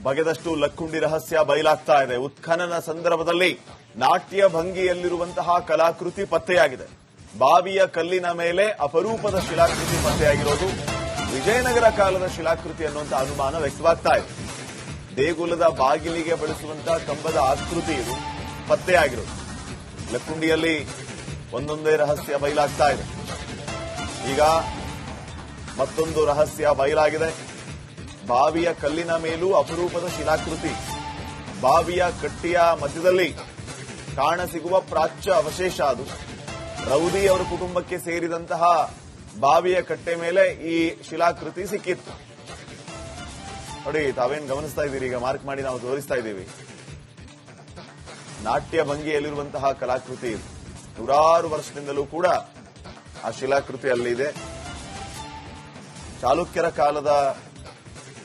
ಬಗೆದಷ್ಟು ಲಕ್ಕುಂಡಿ ರಹಸ್ಯ ಬಯಲಾಗ್ತಾ ಇದೆ. ಉತ್ಖನನ ಸಂದರ್ಭದಲ್ಲಿ ನಾಟ್ಯ ಭಂಗಿಯಲ್ಲಿರುವಂತಹ ಕಲಾಕೃತಿ ಪತ್ತೆಯಾಗಿದೆ. ಬಾವಿಯ ಕಲ್ಲಿನ ಮೇಲೆ ಅಪರೂಪದ ಶಿಲಾಕೃತಿ ಪತ್ತೆಯಾಗಿರೋದು ವಿಜಯನಗರ ಕಾಲದ ಶಿಲಾಕೃತಿ ಅನ್ನುವಂತಹ ಅನುಮಾನ ವ್ಯಕ್ತವಾಗ್ತಾ ಇದೆ. ದೇಗುಲದ ಬಾಗಿಲಿಗೆ ಬಳಸುವಂತಹ ಕಂಬದ ಆಕೃತಿ ಇದು ಪತ್ತೆಯಾಗಿರೋದು. ಲಕ್ಕುಂಡಿಯಲ್ಲಿ ಒಂದೊಂದೇ ರಹಸ್ಯ ಬಯಲಾಗ್ತಾ ಇದೆ. ಈಗ ಮತ್ತೊಂದು ರಹಸ್ಯ ಬಯಲಾಗಿದೆ. ಬಾವಿಯ ಕಲ್ಲಿನ ಮೇಲೂ ಅಪರೂಪದ ಶಿಲಾಕೃತಿ. ಬಾವಿಯ ಕಟ್ಟಿಯ ಮಧ್ಯದಲ್ಲಿ ಕಾಣಸಿಗುವ ಪ್ರಾಚ್ಯ ಅವಶೇಷ ಅದು. ರೌದಿ ಅವರ ಕುಟುಂಬಕ್ಕೆ ಸೇರಿದಂತಹ ಬಾವಿಯ ಕಟ್ಟೆ ಮೇಲೆ ಈ ಶಿಲಾಕೃತಿ ಸಿಕ್ಕಿತ್ತು. ನೋಡಿ, ತಾವೇನು ಗಮನಿಸ್ತಾ ಇದ್ದೀರಿ, ಈಗ ಮಾರ್ಕ್ ಮಾಡಿ ನಾವು ತೋರಿಸ್ತಾ ಇದ್ದೀವಿ. ನಾಟ್ಯ ಭಂಗಿಯಲ್ಲಿರುವಂತಹ ಕಲಾಕೃತಿ ಇದು. ನೂರಾರು ವರ್ಷದಿಂದಲೂ ಕೂಡ ಆ ಶಿಲಾಕೃತಿ ಅಲ್ಲಿದೆ. ಚಾಲುಕ್ಯರ ಕಾಲದ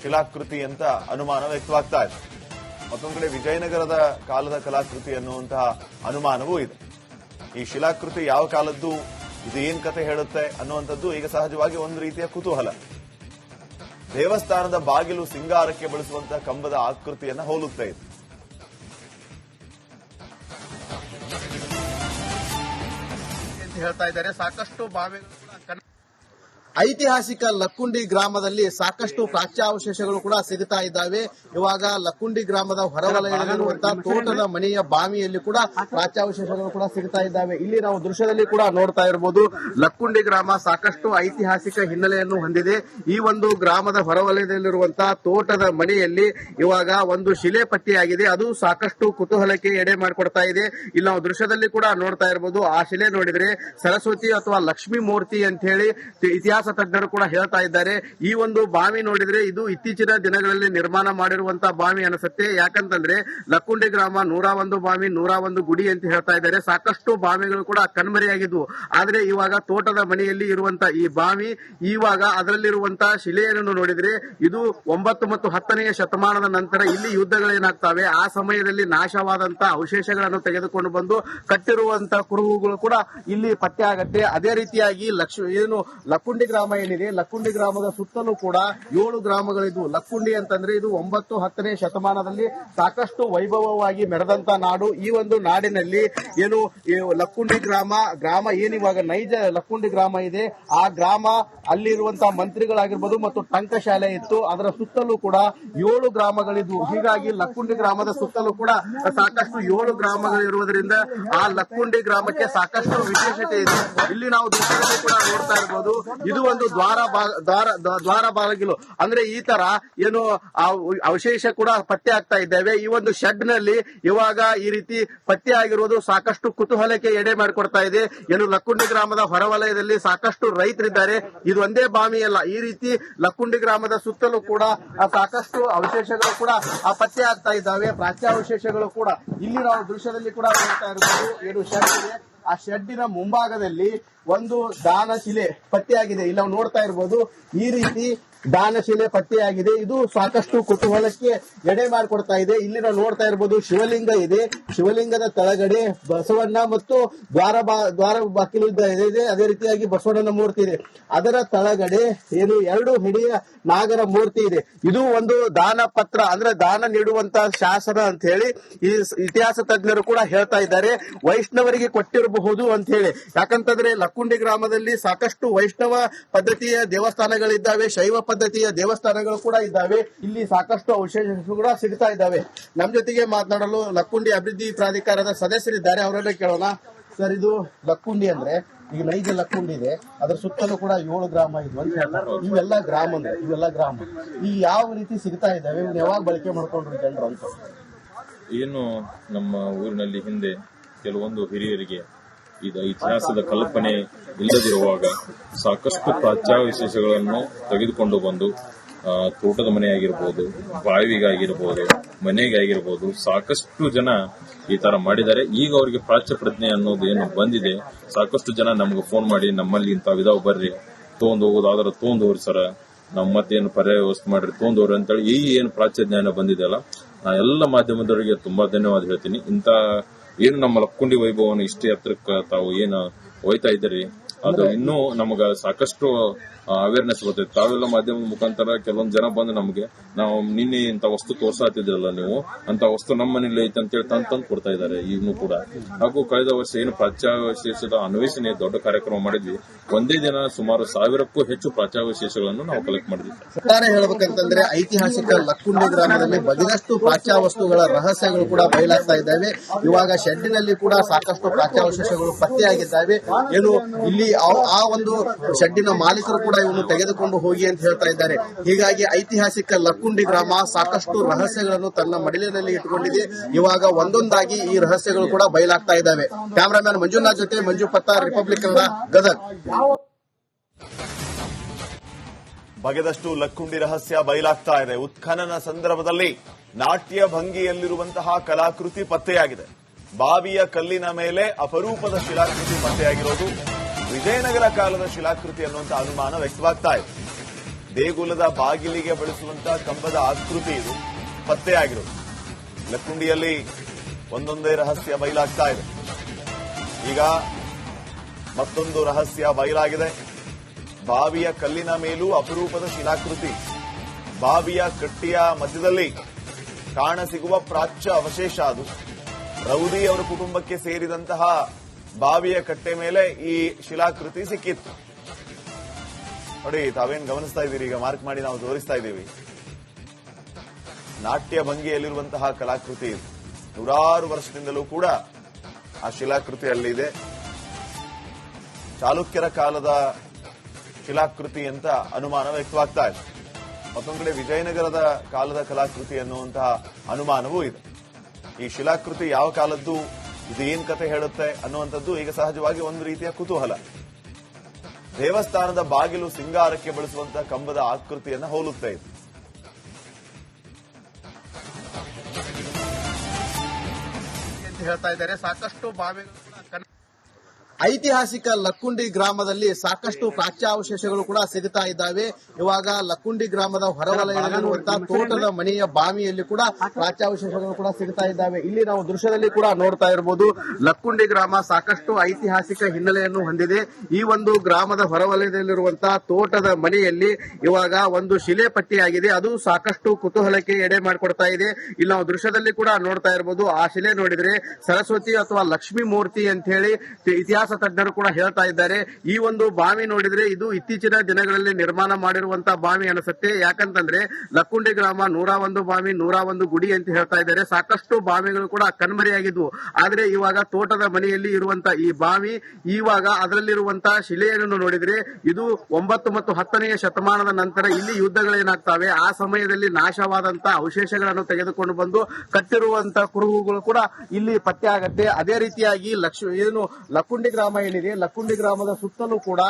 ಶಿಲಾಕೃತಿ ಅಂತ ಅನುಮಾನ ವ್ಯಕ್ತವಾಗ್ತಾ ಇದೆ. ಮತ್ತೊಂದು ಕಡೆ ವಿಜಯನಗರದ ಕಾಲದ ಕಲಾಕೃತಿ ಅನ್ನುವಂತಹ ಅನುಮಾನವೂ ಇದೆ. ಈ ಶಿಲಾಕೃತಿ ಯಾವ ಕಾಲದ್ದು, ಇದು ಏನ್ ಕತೆ ಹೇಳುತ್ತೆ ಅನ್ನುವಂಥದ್ದು ಈಗ ಸಹಜವಾಗಿ ಒಂದು ರೀತಿಯ ಕುತೂಹಲ. ದೇವಸ್ಥಾನದ ಬಾಗಿಲು ಸಿಂಗಾರಕ್ಕೆ ಬಳಸುವಂತಹ ಕಂಬದ ಆಕೃತಿಯನ್ನ ಹೋಲುತ್ತೆ ಇದು. ಹೇಳ್ತಾ ಇದ್ದಾರೆ. ಸಾಕಷ್ಟು ಬಾವಿಗಳು ಐತಿಹಾಸಿಕ ಲಕ್ಕುಂಡಿ ಗ್ರಾಮದಲ್ಲಿ ಸಾಕಷ್ಟು ಪ್ರಾಚ್ಯಾವಶೇಷಗಳು ಕೂಡ ಸಿಗುತ್ತಾ ಇದ್ದಾವೆ. ಇವಾಗ ಲಕ್ಕುಂಡಿ ಗ್ರಾಮದ ಹೊರವಲಯದಲ್ಲಿರುವಂತಹ ತೋಟದ ಮನೆಯ ಬಾವಿಯಲ್ಲಿ ಕೂಡ ಪ್ರಾಚ್ಯಾವಶೇಷಗಳು ಕೂಡ ಸಿಗುತ್ತಾ ಇದ್ದಾವೆ. ಇಲ್ಲಿ ನಾವು ದೃಶ್ಯದಲ್ಲಿ ಕೂಡ ನೋಡ್ತಾ ಇರಬಹುದು. ಲಕ್ಕುಂಡಿ ಗ್ರಾಮ ಸಾಕಷ್ಟು ಐತಿಹಾಸಿಕ ಹಿನ್ನೆಲೆಯನ್ನು ಹೊಂದಿದೆ. ಈ ಒಂದು ಗ್ರಾಮದ ಹೊರವಲಯದಲ್ಲಿರುವಂತಹ ತೋಟದ ಮನೆಯಲ್ಲಿ ಇವಾಗ ಒಂದು ಶಿಲೆ ಪತ್ತೆಯಾಗಿದೆ. ಅದು ಸಾಕಷ್ಟು ಕುತೂಹಲಕ್ಕೆ ಎಡೆ ಮಾಡಿಕೊಡ್ತಾ ಇದೆ. ಇಲ್ಲಿ ನಾವು ದೃಶ್ಯದಲ್ಲಿ ಕೂಡ ನೋಡ್ತಾ ಇರಬಹುದು. ಆ ಶಿಲೆ ನೋಡಿದ್ರೆ ಸರಸ್ವತಿ ಅಥವಾ ಲಕ್ಷ್ಮೀ ಮೂರ್ತಿ ಅಂತ ಹೇಳಿ ಇತಿಹಾಸ ತಜ್ಞರು ಕೂಡ ಹೇಳ್ತಾ ಇದ್ದಾರೆ. ಈ ಒಂದು ಬಾವಿ ನೋಡಿದ್ರೆ ಇದು ಇತ್ತೀಚಿನ ದಿನಗಳಲ್ಲಿ ನಿರ್ಮಾಣ ಮಾಡಿರುವಂತಹ ಬಾವಿ ಅನಿಸುತ್ತೆ. ಯಾಕಂತಂದ್ರೆ ಲಕ್ಕುಂಡಿ ಗ್ರಾಮ 101 ಬಾವಿ 101 ಗುಡಿ ಅಂತ ಹೇಳ್ತಾ ಇದ್ದಾರೆ. ಸಾಕಷ್ಟು ಬಾವಿಗಳು ಕೂಡ ಕಣ್ಮರೆಯಾಗಿದ್ವು. ಆದ್ರೆ ಇವಾಗ ತೋಟದ ಮನೆಯಲ್ಲಿ ಇರುವಂತಹ ಈ ಬಾವಿ, ಇವಾಗ ಅದರಲ್ಲಿರುವಂತಹ ಶಿಲೆಯನ್ನು ನೋಡಿದ್ರೆ ಇದು 9 ಮತ್ತು 10ನೇ ಶತಮಾನದ ನಂತರ ಇಲ್ಲಿ ಯುದ್ಧಗಳೇನಾಗ್ತವೆ, ಆ ಸಮಯದಲ್ಲಿ ನಾಶವಾದಂತಹ ಅವಶೇಷಗಳನ್ನು ತೆಗೆದುಕೊಂಡು ಬಂದು ಕಟ್ಟಿರುವಂತಹ ಕುರುಹುಗಳು ಕೂಡ ಇಲ್ಲಿ ಪತ್ತೆ ಆಗತ್ತೆ. ಅದೇ ರೀತಿಯಾಗಿ ಲಕ್ಕುಂಡಿ ಗ್ರಾಮ ಏನಿದೆ, ಲಕ್ಕುಂಡಿ ಗ್ರಾಮದ ಸುತ್ತಲೂ ಕೂಡ 7 ಗ್ರಾಮಗಳಿದ್ವು. ಲಕ್ಕುಂಡಿ ಅಂತಂದ್ರೆ ಇದು 9, 10ನೇ ಶತಮಾನದಲ್ಲಿ ಸಾಕಷ್ಟು ವೈಭವವಾಗಿ ಮೆರೆದಂತ ನಾಡು. ಈ ಒಂದು ನಾಡಿನಲ್ಲಿ ಏನು ಲಕ್ಕುಂಡಿ ಗ್ರಾಮ ಏನಿವಾಗ ನೈಜ ಲಕ್ಕುಂಡಿ ಗ್ರಾಮ ಇದೆ, ಆ ಗ್ರಾಮ ಅಲ್ಲಿರುವಂತಹ ಮಂತ್ರಿಗಳಾಗಿರ್ಬೋದು ಮತ್ತು ಟಂಕಶಾಲೆ ಇತ್ತು. ಅದರ ಸುತ್ತಲೂ ಕೂಡ 7 ಗ್ರಾಮಗಳಿದ್ವು. ಹೀಗಾಗಿ ಲಕ್ಕುಂಡಿ ಗ್ರಾಮದ ಸುತ್ತಲೂ ಕೂಡ ಸಾಕಷ್ಟು 7 ಗ್ರಾಮಗಳಿರುವುದರಿಂದ ಆ ಲಕ್ಕುಂಡಿ ಗ್ರಾಮಕ್ಕೆ ಸಾಕಷ್ಟು ವಿಶೇಷತೆ ಇದೆ. ಇಲ್ಲಿ ನಾವು ದೃಶ್ಯದಲ್ಲಿ ಕೂಡ ನೋಡ್ತಾ ಇರಬಹುದು. ಇದು ಒಂದು ದ್ವಾರ ಬಾಗಿಲು ಅಂದ್ರೆ ಈ ತರ ಏನು ಅವಶೇಷ ಕೂಡ ಪತ್ತೆ ಆಗ್ತಾ ಇದ್ದೇವೆ. ಈ ಒಂದು ಶೆಡ್ ನಲ್ಲಿ ಇವಾಗ ಈ ರೀತಿ ಪತ್ತೆ ಆಗಿರುವುದು ಸಾಕಷ್ಟು ಕುತೂಹಲಕ್ಕೆ ಎಡೆ ಮಾಡಿಕೊಡ್ತಾ ಇದೆ. ಏನು ಲಕ್ಕುಂಡಿ ಗ್ರಾಮದ ಹೊರವಲಯದಲ್ಲಿ ಸಾಕಷ್ಟು ರೈತರಿದ್ದಾರೆ. ಇದು ಒಂದೇ ಬಾವಿ ಅಲ್ಲ, ಈ ರೀತಿ ಲಕ್ಕುಂಡಿ ಗ್ರಾಮದ ಸುತ್ತಲೂ ಕೂಡ ಸಾಕಷ್ಟು ಅವಶೇಷಗಳು ಕೂಡ ಪತ್ತೆ ಆಗ್ತಾ ಇದ್ದಾವೆ. ಪ್ರಾಚ್ಯಾವಶೇಷಗಳು ಕೂಡ ಇಲ್ಲಿ ನಾವು ದೃಶ್ಯದಲ್ಲಿ ಕೂಡ ನೋಡ್ತಾ ಇರಬಹುದು. ಏನು ಶೆಡ್ ಇದೆ, ಆ ಶೆಡ್ಡಿನ ಮುಂಭಾಗದಲ್ಲಿ ಒಂದು ದಾನಶಿಲೆ ಪತ್ತೆಯಾಗಿದೆ. ಇಲ್ಲಿ ನಾವು ನೋಡ್ತಾ ಇರಬಹುದು. ಈ ರೀತಿ ದಾನಶಿಲೆ ಪತ್ತೆಯಾಗಿದೆ. ಇದು ಸಾಕಷ್ಟು ಕುತೂಹಲಕ್ಕೆ ಎಡೆ ಮಾಡಿಕೊಡ್ತಾ ಇದೆ. ಇಲ್ಲಿ ನಾವು ನೋಡ್ತಾ ಇರಬಹುದು ಶಿವಲಿಂಗ ಇದೆ. ಶಿವಲಿಂಗದ ಕೆಳಗಡೆ ಬಸವಣ್ಣ ಮತ್ತು ದ್ವಾರ ಬಾಗಿಲು ಇದೆ. ಅದೇ ರೀತಿಯಾಗಿ ಬಸವಣ್ಣನ ಮೂರ್ತಿ ಇದೆ. ಅದರ ಕೆಳಗಡೆ ಏನು 2 ಹಿಡಿಯ ನಾಗರ ಮೂರ್ತಿ ಇದೆ. ಇದು ಒಂದು ದಾನ ಪತ್ರ ಅಂದ್ರೆ ದಾನ ನೀಡುವಂತಹ ಶಾಸನ ಅಂತ ಹೇಳಿ ಈ ಇತಿಹಾಸ ತಜ್ಞರು ಕೂಡ ಹೇಳ್ತಾ ಇದ್ದಾರೆ. ವೈಷ್ಣವರಿಗೆ ಕೊಟ್ಟಿರಬಹುದು ಅಂತ ಹೇಳಿ. ಯಾಕಂತಂದ್ರೆ ಲಕ್ಕುಂಡಿ ಗ್ರಾಮದಲ್ಲಿ ಸಾಕಷ್ಟು ವೈಷ್ಣವ ಪದ್ಧತಿಯ ದೇವಸ್ಥಾನಗಳಿದ್ದಾವೆ, ಶೈವ ಪದ್ಧತಿಯ ದೇವಸ್ಥಾನಗಳು ಕೂಡ ಇದ್ದಾವೆ. ಇಲ್ಲಿ ಸಾಕಷ್ಟು ಅವಶೇಷಗಳು ಕೂಡ ಸಿಗ್ತಾ ಇದ್ದಾವೆ. ನಮ್ಮ ಜೊತೆಗೆ ಮಾತನಾಡಲು ಲಕ್ಕುಂಡಿ ಅಭಿವೃದ್ಧಿ ಪ್ರಾಧಿಕಾರದ ಸದಸ್ಯರಿದ್ದಾರೆ. ಅವರೆಲ್ಲ ಕೇಳೋಣ. ಸರ್, ಇದು ಲಕ್ಕುಂಡಿ ಅಂದ್ರೆ ಈಗ ನೈಜ ಲಕ್ಕುಂಡಿ ಇದೆ, ಅದರ ಸುತ್ತಲೂ ಕೂಡ 7 ಗ್ರಾಮ ಇದ್ವು ಅಂತ ಹೇಳ್ತಾರೆ. ಇವೆಲ್ಲ ಗ್ರಾಮ ಈ ಯಾವ ರೀತಿ ಸಿಗ್ತಾ ಇದ್ದಾವೆ, ಇವ್ನ ಯಾವಾಗ ಬಳಕೆ ಮಾಡ್ಕೊಂಡ್ರು ಜನರು ಅಂತ? ಏನು ನಮ್ಮ ಊರಿನಲ್ಲಿ ಹಿಂದೆ ಕೆಲವೊಂದು ಹಿರಿಯರಿಗೆ ಇತಿಹಾಸದ ಕಲ್ಪನೆ ಇಲ್ಲದಿರುವಾಗ ಸಾಕಷ್ಟು ಪ್ರಾಚ್ಯಾವಶೇಷಗಳನ್ನು ತೆಗೆದುಕೊಂಡು ಬಂದು ತೋಟದ ಮನೆಯಾಗಿರ್ಬೋದು, ಬಾವಿಗಾಗಿರ್ಬೋದು, ಮನೆಗಾಗಿರ್ಬೋದು ಸಾಕಷ್ಟು ಜನ ಈ ತರ ಮಾಡಿದ್ದಾರೆ. ಈಗ ಅವರಿಗೆ ಪ್ರಾಚ್ಯ ಪ್ರಜ್ಞೆ ಅನ್ನೋದು ಏನು ಬಂದಿದೆ. ಸಾಕಷ್ಟು ಜನ ನಮ್ಗೆ ಫೋನ್ ಮಾಡಿ ನಮ್ಮಲ್ಲಿ ಇಂಥ ವಿಧಾವ ಬರ್ರಿ ತಗೊಂಡ್ ಹೋಗೋದಾದ್ರೆ ತಗೊಂಡ್ ಹೋಗ್ರಿ ಸರ, ನಮ್ಮ ಮತ್ತೇನು ಪರ್ಯಾಯ ವ್ಯವಸ್ಥೆ ಮಾಡ್ರಿ ತಗೊಂಡ್ ಹೋಗ್ರಿ ಅಂತೇಳಿ ಈ ಏನು ಪ್ರಾಚ್ಯ ಜ್ಞಾನ ಬಂದಿದೆಯಲ್ಲ, ನಾ ಎಲ್ಲ ಮಾಧ್ಯಮದವರಿಗೆ ತುಂಬಾ ಧನ್ಯವಾದ ಹೇಳ್ತೀನಿ. ಇಂತ ಏನು ನಮ್ಮ ಲಕ್ಕುಂಡಿ ವೈಭವವನ್ನು ಇಷ್ಟೇ ಹತ್ರಕ್ಕೆ ತಾವು ಏನು ಒಯ್ತಾ ಇದ್ದೀರಿ, ಅದು ಇನ್ನೂ ನಮಗ ಸಾಕಷ್ಟು ಅವೇರ್ನೆಸ್ ಬರ್ತೈತೆ. ತಾವೆಲ್ಲ ಮಾಧ್ಯಮದ ಮುಖಾಂತರ ಕೆಲವೊಂದು ಜನ ಬಂದು ನಮಗೆ ನಾವು ನಿನ್ನೆ ಇಂಥ ವಸ್ತು ತೋರ್ಸಾತಿದ್ರಲ್ಲ ನೀವು, ಅಂತ ವಸ್ತು ನಮ್ಮ ಮನೇಲಿ ಐತೆ ಅಂತೇಳಿ ತಂದು ಕೊಡ್ತಾ ಇದ್ದಾರೆ ಈಗಲೂ ಕೂಡ. ಹಾಗೂ ಕಳೆದ ವರ್ಷ ಏನು ಪ್ರಾಚ್ಯಾವಶೇಷದ ಅನ್ವೇಷಣೆ ದೊಡ್ಡ ಕಾರ್ಯಕ್ರಮ ಮಾಡಿದ್ವಿ. ಒಂದೇ ದಿನ ಸುಮಾರು 1000ಕ್ಕೂ ಹೆಚ್ಚು ಪ್ರಾಚ್ಯಾವಶೇಷಗಳನ್ನು ನಾವು ಕಲೆಕ್ಟ್ ಮಾಡಿದ್ವಿ. ಒಟ್ಟಾರೆ ಹೇಳಬೇಕಂತಂದ್ರೆ ಐತಿಹಾಸಿಕ ಲಕ್ಕುಂಡಿ ಗ್ರಾಮದಲ್ಲಿ ಬದಿನಷ್ಟು ಪ್ರಾಚ್ಯಾವಸ್ತುಗಳ ರಹಸ್ಯಗಳು ಕೂಡ ಬಯಲಾಗ್ತಾ ಇದ್ದಾವೆ. ಇವಾಗ ಶೆಡ್ಡಿನಲ್ಲಿ ಕೂಡ ಸಾಕಷ್ಟು ಪ್ರಾಚ್ಯಾವಶೇಷಗಳು ಪತ್ತೆಯಾಗಿದ್ದಾವೆ. ಏನು ಇಲ್ಲಿ ಆ ಒಂದು ಶೆಡ್ಡಿನ ಮಾಲೀಕರು ಕೂಡ ಇವನ್ನು ತೆಗೆದುಕೊಂಡು ಹೋಗಿ ಅಂತ ಹೇಳ್ತಾ ಇದ್ದಾರೆ. ಹೀಗಾಗಿ ಐತಿಹಾಸಿಕ ಲಕ್ಕುಂಡಿ ಗ್ರಾಮ ಸಾಕಷ್ಟು ರಹಸ್ಯಗಳನ್ನು ತನ್ನ ಮಡಿಲಿನಲ್ಲಿ ಇಟ್ಟುಕೊಂಡಿದೆ. ಇವಾಗ ಒಂದೊಂದಾಗಿ ಈ ರಹಸ್ಯಗಳು ಕೂಡ ಬಯಲಾಗ್ತಾ ಇದ್ದಾವೆ. ಕ್ಯಾಮರಾಮ್ಯಾನ್ ಮಂಜುನಾಥ್ ಜೊತೆ ಮಂಜು ಪತ್ತಾರ್, ರಿಪಬ್ಲಿಕ್ ಕನ್ನಡ, ಗದಗ್. ಬಗೆದಷ್ಟು ಲಕ್ಕುಂಡಿ ರಹಸ್ಯ ಬಯಲಾಗ್ತಾ ಇದೆ. ಉತ್ಖನನ ಸಂದರ್ಭದಲ್ಲಿ ನಾಟ್ಯ ಭಂಗಿಯಲ್ಲಿರುವಂತಹ ಕಲಾಕೃತಿ ಪತ್ತೆಯಾಗಿದೆ. ಬಾವಿಯ ಕಲ್ಲಿನ ಮೇಲೆ ಅಪರೂಪದ ಶಿಲಾಕೃತಿ ಪತ್ತೆಯಾಗಿರೋದು ವಿಜಯನಗರ ಕಾಲದ ಶಿಲಾಕೃತಿ ಅನ್ನುವಂಥ ಅನುಮಾನ ವ್ಯಕ್ತವಾಗ್ತಾ ಇದೆ. ದೇಗುಲದ ಬಾಗಿಲಿಗೆ ಬಳಸುವಂತಹ ಕಂಬದ ಆಕೃತಿ ಇದು ಪತ್ತೆಯಾಗಿರೋದು. ಲಕ್ಕುಂಡಿಯಲ್ಲಿ ಒಂದೊಂದೇ ರಹಸ್ಯ ಬಯಲಾಗ್ತಾ ಇದೆ. ಈಗ ಮತ್ತೊಂದು ರಹಸ್ಯ ಬಯಲಾಗಿದೆ. ಬಾವಿಯ ಕಲ್ಲಿನ ಮೇಲೂ ಅಪರೂಪದ ಶಿಲಾಕೃತಿ. ಬಾವಿಯ ಕಟ್ಟಿಯ ಮಧ್ಯದಲ್ಲಿ ಕಾಣಸಿಗುವ ಪ್ರಾಚ್ಯ ಅವಶೇಷ ಅದು. ರೌದಿ ಅವರ ಕುಟುಂಬಕ್ಕೆ ಸೇರಿದಂತಹ ಬಾವಿಯ ಕಟ್ಟೆ ಮೇಲೆ ಈ ಶಿಲಾಕೃತಿ ಸಿಕ್ಕಿತ್ತು. ನೋಡಿ, ತಾವೇನು ಗಮನಿಸ್ತಾ ಇದ್ದೀರಿ, ಈಗ ಮಾರ್ಕ್ ಮಾಡಿ ನಾವು ತೋರಿಸ್ತಾ ಇದ್ದೀವಿ. ನಾಟ್ಯ ಭಂಗಿಯಲ್ಲಿರುವಂತಹ ಕಲಾಕೃತಿ ಇದು. ನೂರಾರು ವರ್ಷದಿಂದಲೂ ಕೂಡ ಆ ಶಿಲಾಕೃತಿ ಅಲ್ಲಿದೆ. ಚಾಲುಕ್ಯರ ಕಾಲದ ಶಿಲಾಕೃತಿ ಅಂತ ಅನುಮಾನ ವ್ಯಕ್ತವಾಗ್ತಾ ಇದೆ. ಮತ್ತೊಂದು ಕಡೆ ವಿಜಯನಗರದ ಕಾಲದ ಕಲಾಕೃತಿ ಅನ್ನುವಂತಹ ಅನುಮಾನವೂ ಇದೆ. ಈ ಶಿಲಾಕೃತಿ ಯಾವ ಕಾಲದ್ದು, ಇದು ಏನ್ ಕತೆ ಹೇಳುತ್ತೆ ಅನ್ನುವಂಥದ್ದು ಈಗ ಸಹಜವಾಗಿ ಒಂದು ರೀತಿಯ ಕುತೂಹಲ. ದೇವಸ್ಥಾನದ ಬಾಗಿಲು ಸಿಂಗಾರಕ್ಕೆ ಬಳಸುವಂತಹ ಕಂಬದ ಆಕೃತಿಯನ್ನು ಹೋಲುತ್ತೆ ಇದು. ಹೇಳ್ತಾ ಇದ್ದಾರೆ. ಸಾಕಷ್ಟು ಬಾವಿಗಳು ಐತಿಹಾಸಿಕ ಲಕ್ಕುಂಡಿ ಗ್ರಾಮದಲ್ಲಿ ಸಾಕಷ್ಟು ಪ್ರಾಚ್ಯಾವಶೇಷಗಳು ಕೂಡ ಸಿಗುತ್ತಾ ಇದ್ದಾವೆ. ಇವಾಗ ಲಕ್ಕುಂಡಿ ಗ್ರಾಮದ ಹೊರವಲಯದಲ್ಲಿರುವಂತಹ ತೋಟದ ಮನೆಯ ಬಾವಿಯಲ್ಲಿ ಕೂಡ ಪ್ರಾಚ್ಯಾವಶೇಷಗಳು ಕೂಡ ಸಿಗುತ್ತಾ ಇದ್ದಾವೆ. ಇಲ್ಲಿ ನಾವು ದೃಶ್ಯದಲ್ಲಿ ಕೂಡ ನೋಡ್ತಾ ಇರಬಹುದು. ಲಕ್ಕುಂಡಿ ಗ್ರಾಮ ಸಾಕಷ್ಟು ಐತಿಹಾಸಿಕ ಹಿನ್ನೆಲೆಯನ್ನು ಹೊಂದಿದೆ. ಈ ಒಂದು ಗ್ರಾಮದ ಹೊರವಲಯದಲ್ಲಿರುವಂತಹ ತೋಟದ ಮನೆಯಲ್ಲಿ ಇವಾಗ ಒಂದು ಶಿಲೆ ಪಟ್ಟಿಯಾಗಿದೆ. ಅದು ಸಾಕಷ್ಟು ಕುತೂಹಲಕ್ಕೆ ಎಡೆ ಮಾಡಿಕೊಡ್ತಾ ಇದೆ. ಇಲ್ಲಿ ನಾವು ದೃಶ್ಯದಲ್ಲಿ ಕೂಡ ನೋಡ್ತಾ ಇರಬಹುದು. ಆ ಶಿಲೆ ನೋಡಿದ್ರೆ ಸರಸ್ವತಿ ಅಥವಾ ಲಕ್ಷ್ಮೀ ಮೂರ್ತಿ ಅಂತ ಹೇಳಿ ಇತಿಹಾಸ ತಜ್ಞರು ಕೂಡ ಹೇಳ್ತಾ ಇದ್ದಾರೆ. ಈ ಒಂದು ಬಾವಿ ನೋಡಿದ್ರೆ ಇದು ಇತ್ತೀಚಿನ ದಿನಗಳಲ್ಲಿ ನಿರ್ಮಾಣ ಮಾಡಿರುವಂತಹ ಬಾವಿ ಅನಿಸುತ್ತೆ. ಯಾಕಂತಂದ್ರೆ ಲಕ್ಕುಂಡಿ ಗ್ರಾಮ 101 ಬಾವಿ 101 ಗುಡಿ ಅಂತ ಹೇಳ್ತಾ ಇದ್ದಾರೆ. ಸಾಕಷ್ಟು ಬಾವಿಗಳು ಕೂಡ ಕಣ್ಮರೆಯಾಗಿದ್ವು. ಆದ್ರೆ ಇವಾಗ ತೋಟದ ಮನೆಯಲ್ಲಿ ಇರುವಂತಹ ಈ ಬಾವಿ, ಇವಾಗ ಅದರಲ್ಲಿರುವಂತಹ ಶಿಲೆಯನ್ನು ನೋಡಿದ್ರೆ ಇದು 9 ಮತ್ತು 10ನೇ ಶತಮಾನದ ನಂತರ ಇಲ್ಲಿ ಯುದ್ಧಗಳೇನಾಗ್ತವೆ, ಆ ಸಮಯದಲ್ಲಿ ನಾಶವಾದಂತಹ ಅವಶೇಷಗಳನ್ನು ತೆಗೆದುಕೊಂಡು ಬಂದು ಕಟ್ಟಿರುವಂತಹ ಕುರುಹುಗಳು ಕೂಡ ಇಲ್ಲಿ ಪತ್ತೆ ಆಗತ್ತೆ. ಅದೇ ರೀತಿಯಾಗಿ ಲಕ್ಕುಂಡಿ ಗ್ರಾಮ ಏನಿದೆ, ಲಕ್ಕುಂಡಿ ಗ್ರಾಮದ ಸುತ್ತಲೂ ಕೂಡ